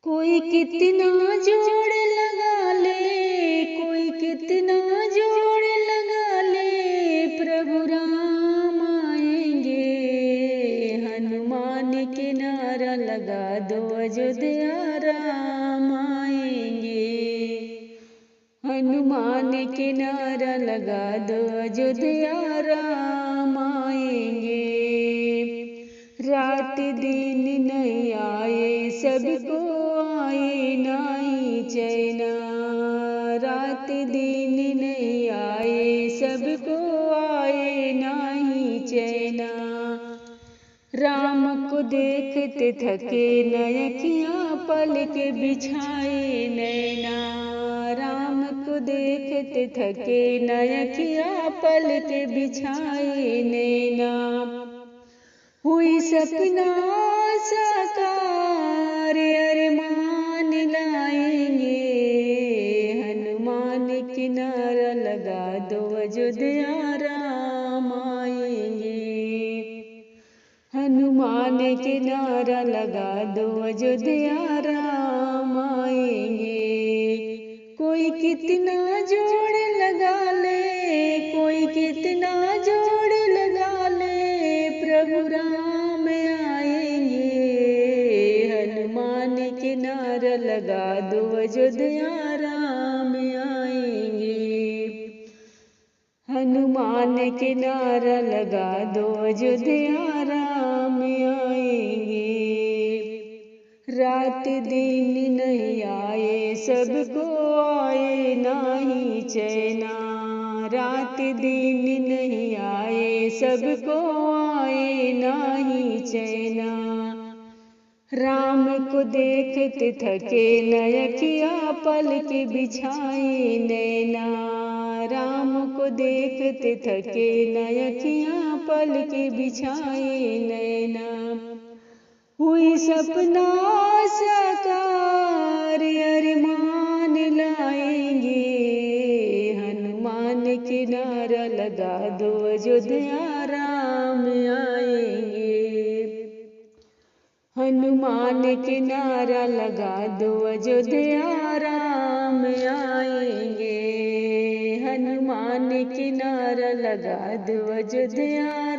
कोई कितना जोड़ लगा ले, कोई कितना जोड़ लगा ले, प्रभु राम आएंगे। हनुमान के नारा लगा दो, अयोध्या राम आएंगे। हनुमान के नारा लगा दो, अयोध्या राम आएंगे। रात दिन नहीं आए, सबको आए नहीं चैना। रात दिन नहीं आए, सबको आए नहीं चैना। राम को देखते थके नयखियाँ, पल के बिछाए नैना। राम को देखते थके नयखियाँ, पल के बिछाए नैना। हुई सपना साकार, अरमान लाएंगे। हनुमान के नारा लगा दो, अयोध्या राम आएंगे। हनुमान के नारा लगा दो, अयोध्या राम आएंगे। कोई कितना जोड़ लगा ले, कोई कितना जोड़ लगा ले, प्रभु राम आएंगे। हनुमान के नारा लगा दो, अयोध्या राम आएंगे। हनुमान के नारा लगा दो, अयोध्या राम आएंगे। रात दिन नहीं आए, सबको आए नहीं चैना। रात दिन नहीं आए, सबको आए नहीं चैना। राम को देखते थके नयखियाँ, पल के बिछाए नैना। राम को देखते थके नयखियाँ, पल के बिछाए नैना। हुई सपना साकार, अरमान लाएंगे। हनुमान के नारा लगा दो, अयोध्या राम आएंगे। हनुमान के नारा लगा दो, अयोध्या राम आएंगे। हनुमान के नारा लगा दो, अयोध्या